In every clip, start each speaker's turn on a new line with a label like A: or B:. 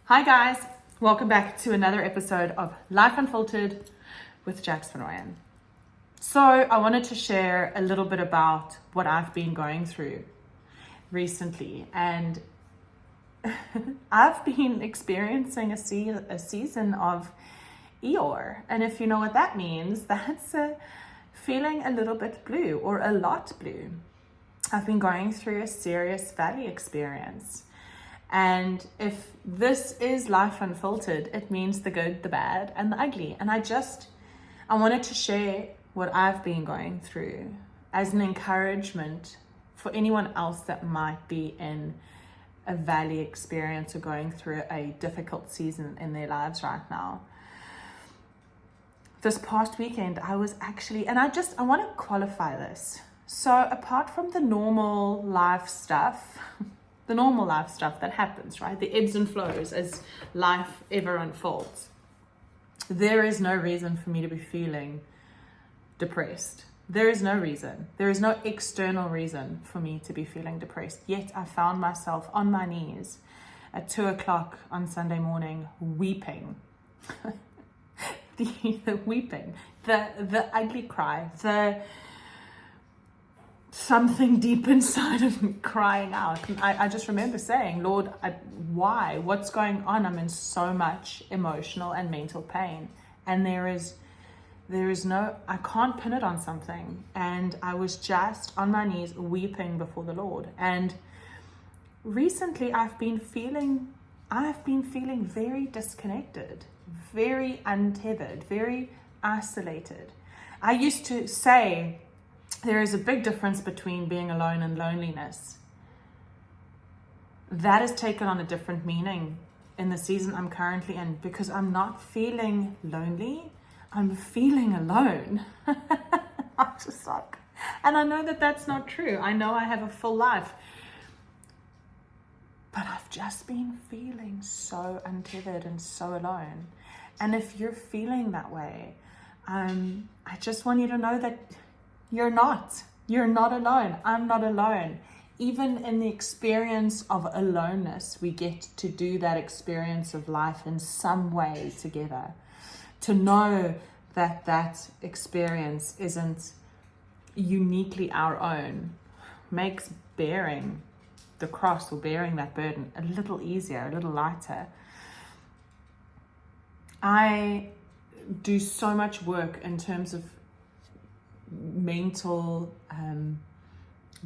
A: Hi guys, welcome back to another episode of Life Unfiltered with Jax Van Rooyen. So I wanted to share a little bit about what I've been going through recently, and I've been experiencing a season of Eeyore, and if you know what that means, that's feeling a little bit blue or a lot blue. I've been going through a serious valley experience. And if this is Life Unfiltered, it means the good, the bad, and the ugly. And I wanted to share what I've been going through as an encouragement for anyone else that might be in a valley experience or going through a difficult season in their lives right now. This past weekend, I was actually, and I want to qualify this. So apart from the normal life stuff that happens, right? The ebbs and flows as life ever unfolds. There is no reason for me to be feeling depressed. There is no reason. There is no external reason for me to be feeling depressed. Yet I found myself on my knees at 2:00 on Sunday morning weeping. the weeping, the ugly cry, something deep inside of me crying out. And I just remember saying, Lord, why? What's going on? I'm in so much emotional and mental pain. And there is no, I can't pin it on something. And I was just on my knees weeping before the Lord. And recently I've been feeling very disconnected, very untethered, very isolated. I used to say, there is a big difference between being alone and loneliness. That has taken on a different meaning in the season I'm currently in, because I'm not feeling lonely, I'm feeling alone. I'm just like, and I know that that's not true. I know I have a full life, but I've just been feeling so untethered and so alone. And if you're feeling that way, I just want you to know that you're not alone. I'm not alone. Even in the experience of aloneness, we get to do that experience of life in some way together. To know that experience isn't uniquely our own makes bearing the cross or bearing that burden a little easier, a little lighter. I do so much work in terms of mental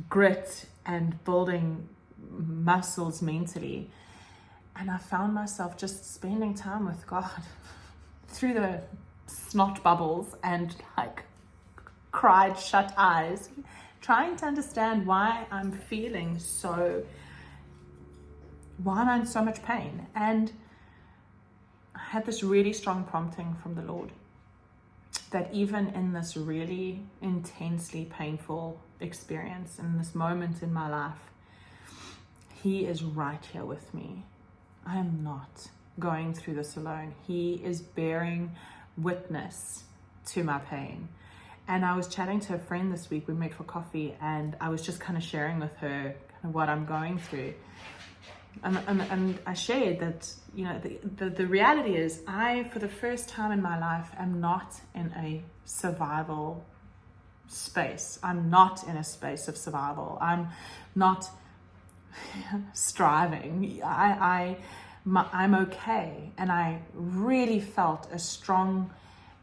A: grit and building muscles mentally, and I found myself just spending time with God through the snot bubbles and like cried shut eyes, trying to understand why I'm in so much pain. And I had this really strong prompting from the Lord that even in this really intensely painful experience, in this moment in my life, He is right here with me. I am not going through this alone. He is bearing witness to my pain. And I was chatting to a friend this week. We met for coffee, and I was just kind of sharing with her kind of what I'm going through. And I shared that, you know, the reality is, I, for the first time in my life, am not in a survival space. I'm not in a space of survival. I'm not striving. I'm okay. And I really felt a strong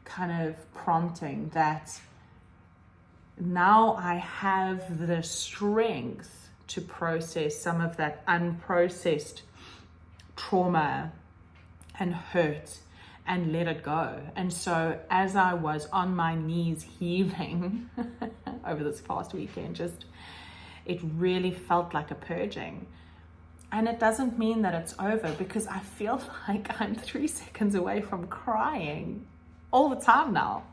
A: kind of prompting that now I have the strength to process some of that unprocessed trauma and hurt and let it go. And so as I was on my knees heaving over this past weekend, it really felt like a purging. And it doesn't mean that it's over, because I feel like I'm 3 seconds away from crying all the time now.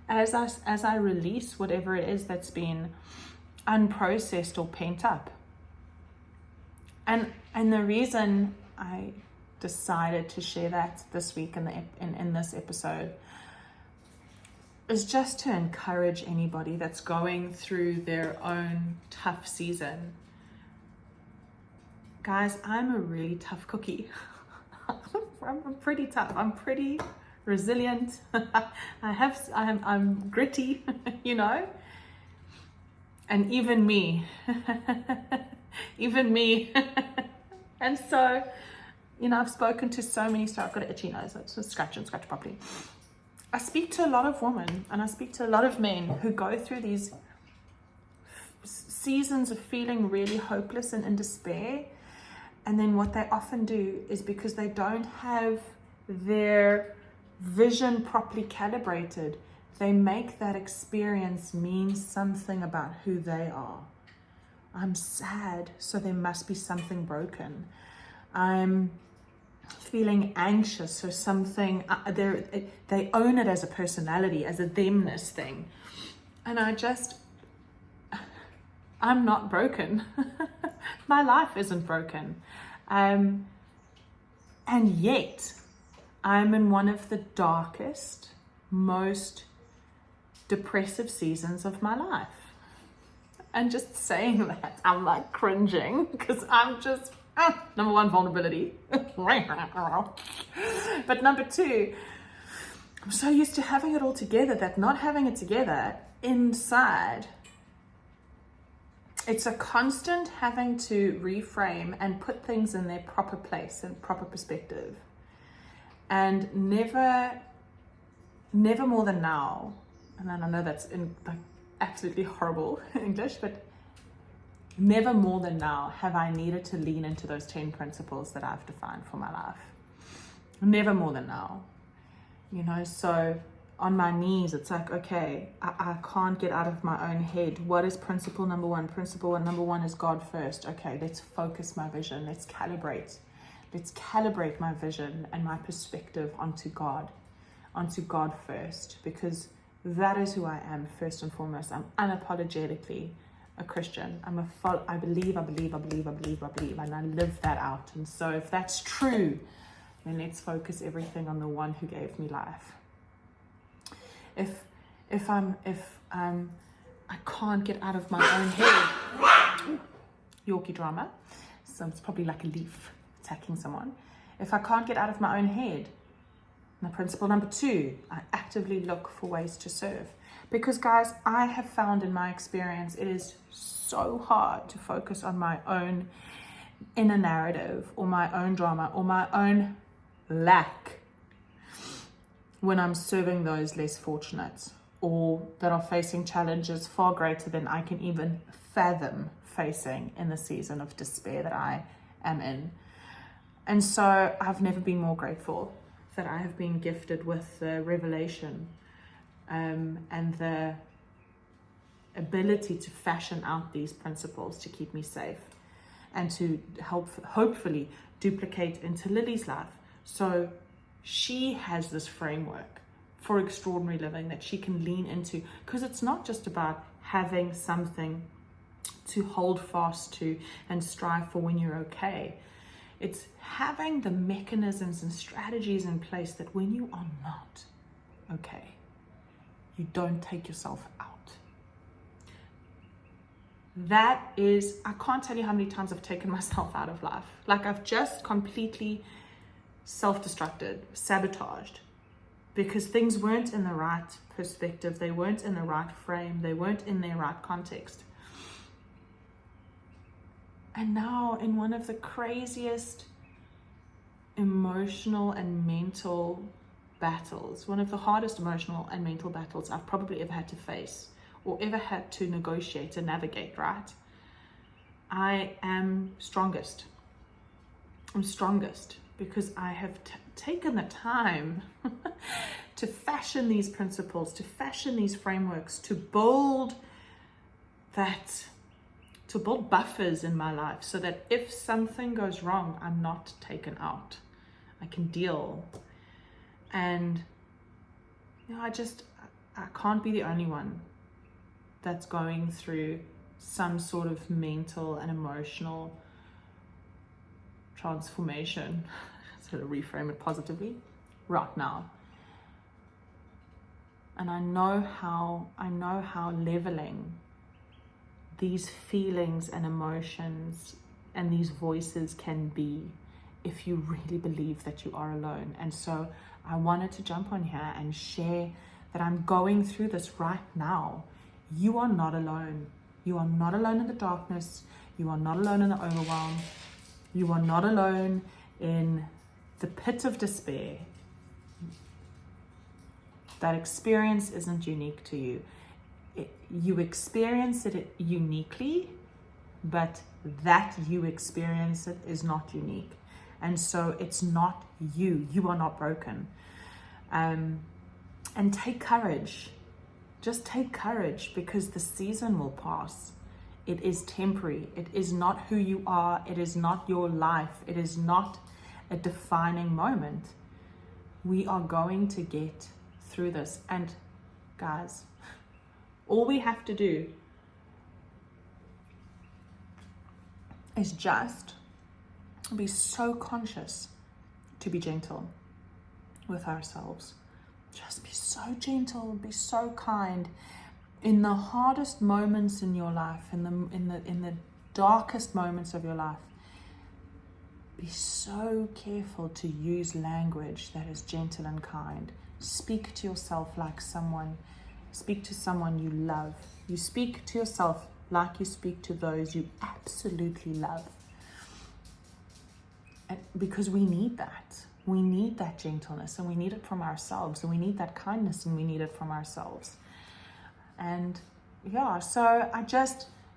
A: As I release whatever it is that's been unprocessed or pent up. And the reason I decided to share that this week in this episode is just to encourage anybody that's going through their own tough season. Guys, I'm a really tough cookie. I'm pretty tough. I'm pretty resilient. I'm gritty, you know. And even me, even me. And so, you know, I've spoken to so many, so I've got an itchy nose, so scratch properly. I speak to a lot of women and I speak to a lot of men who go through these seasons of feeling really hopeless and in despair. And then what they often do is, because they don't have their vision properly calibrated, they make that experience mean something about who they are. I'm sad, so there must be something broken. I'm feeling anxious, so something, they own it as a personality, as a themness thing. And I'm not broken. My life isn't broken. And yet, I'm in one of the darkest, most depressive seasons of my life. And just saying that, I'm like cringing, because I'm just, number one, vulnerability. But number two, I'm so used to having it all together that not having it together inside, it's a constant having to reframe and put things in their proper place and proper perspective. And never more than now, and I know that's in like absolutely horrible English, but never more than now have I needed to lean into those 10 principles that I've defined for my life. Never more than now. You know, so on my knees, it's like, okay, I can't get out of my own head. What is principle number one? Principle number one is God first. Okay, let's focus my vision. Let's calibrate my vision and my perspective onto God first, because that is who I am first and foremost. I'm unapologetically a Christian. I believe, and I live that out. And so if that's true, then let's focus everything on the one who gave me life. If I can't get out of my own head, Yorkie drama, so it's probably like a leaf attacking someone. If I can't get out of my own head, now principle number two, I actively look for ways to serve. Because guys, I have found in my experience, it is so hard to focus on my own inner narrative or my own drama or my own lack when I'm serving those less fortunate or that are facing challenges far greater than I can even fathom facing in the season of despair that I am in. And so I've never been more grateful that I have been gifted with the revelation and the ability to fashion out these principles to keep me safe and to hopefully duplicate into Lily's life. So she has this framework for extraordinary living that she can lean into, because it's not just about having something to hold fast to and strive for when you're okay. It's having the mechanisms and strategies in place that when you are not okay, you don't take yourself out. That is, I can't tell you how many times I've taken myself out of life. Like I've just completely self-destructed, sabotaged, because things weren't in the right perspective, they weren't in the right frame, they weren't in their right context. And now in one of the craziest emotional and mental battles, one of the hardest emotional and mental battles I've probably ever had to face or ever had to negotiate and navigate, right? I am strongest. I'm strongest because I have taken the time to fashion these principles, to fashion these frameworks, to build buffers in my life so that if something goes wrong, I'm not taken out. I can deal. And you know, I can't be the only one that's going through some sort of mental and emotional transformation, so to reframe it positively, right now. And I know how leveling these feelings and emotions and these voices can be if you really believe that you are alone. And so I wanted to jump on here and share that I'm going through this right now. You are not alone. You are not alone in the darkness. You are not alone in the overwhelm. You are not alone in the pit of despair. That experience isn't unique to you. You experience it uniquely, but that you experience it is not unique. And so it's not you. You are not broken. And take courage. Just take courage, because the season will pass. It is temporary. It is not who you are. It is not your life. It is not a defining moment. We are going to get through this. And guys, all we have to do is just be so conscious to be gentle with ourselves. Just be so gentle, be so kind. In the hardest moments in your life, in the darkest moments of your life, be so careful to use language that is gentle and kind. Speak to yourself like someone. Speak to someone you love. You speak to yourself like you speak to those you absolutely love. And because we need that. We need that gentleness, and we need it from ourselves, and we need that kindness, and we need it from ourselves. And yeah, so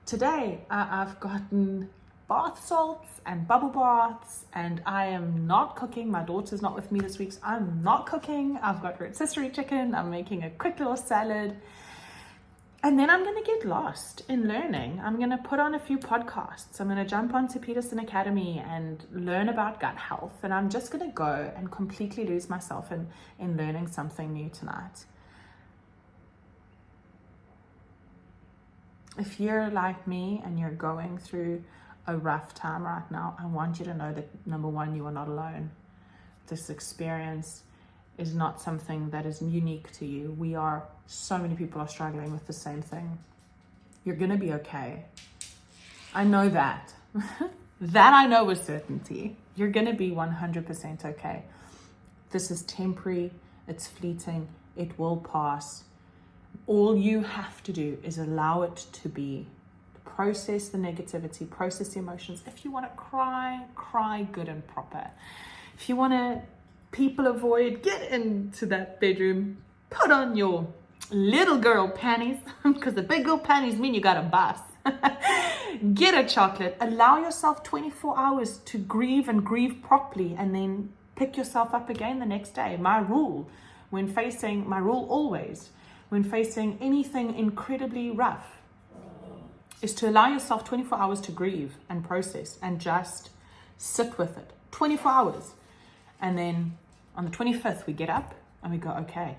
A: today I've gotten bath salts and bubble baths, and I am not cooking. My daughter's not with me this week, so I'm not cooking. I've got rotisserie chicken. I'm making a quick little salad. And then I'm going to get lost in learning. I'm going to put on a few podcasts. I'm going to jump onto Peterson Academy and learn about gut health. And I'm just going to go and completely lose myself in learning something new tonight. If you're like me and you're going through a rough time right now, I want you to know that, number one, you are not alone. This experience is not something that is unique to you. So many people are struggling with the same thing. You're going to be okay. I know that. That I know with certainty. You're going to be 100% okay. This is temporary. It's fleeting. It will pass. All you have to do is allow it to be. Process the negativity, process the emotions. If you want to cry, cry good and proper. If you want to people avoid, get into that bedroom, put on your little girl panties, because the big girl panties mean you got a bus. Get a chocolate. Allow yourself 24 hours to grieve and grieve properly, and then pick yourself up again the next day. My rule always, when facing anything incredibly rough, is to allow yourself 24 hours to grieve and process and just sit with it. 24 hours. And then on the 25th, we get up and we go, okay,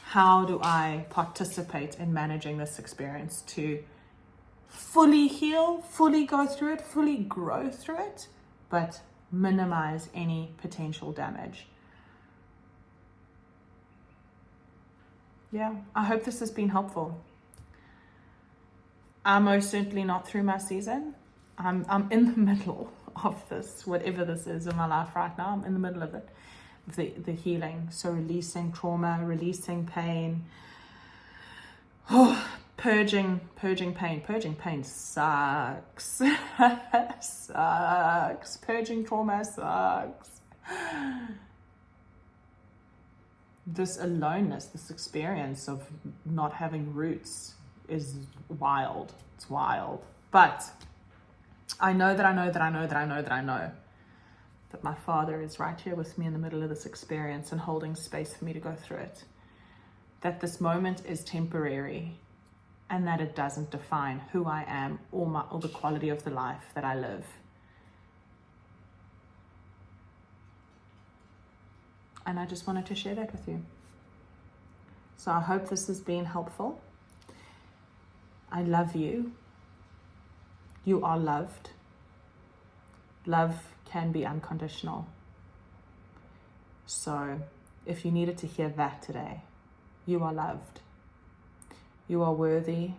A: how do I participate in managing this experience to fully heal, fully go through it, fully grow through it, but minimize any potential damage? Yeah, I hope this has been helpful. I'm most certainly not through my season. I'm in the middle of this, whatever this is in my life right now. I'm in the middle of it, the healing. So releasing trauma, releasing pain, purging pain. Purging pain sucks. Sucks. Purging trauma sucks. This aloneness, this experience of not having roots is wild. It's wild. But I know that my Father is right here with me in the middle of this experience and holding space for me to go through it. That this moment is temporary, and that it doesn't define who I am or the quality of the life that I live. And I just wanted to share that with you. So I hope this has been helpful. I love you. You are loved. Love can be unconditional. So if you needed to hear that today, you are loved. You are worthy.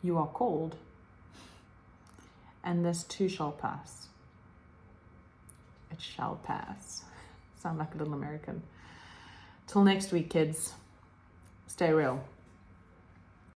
A: You are called. and this too shall pass. It shall pass. Sound like a little American. Till next week, kids. Stay real.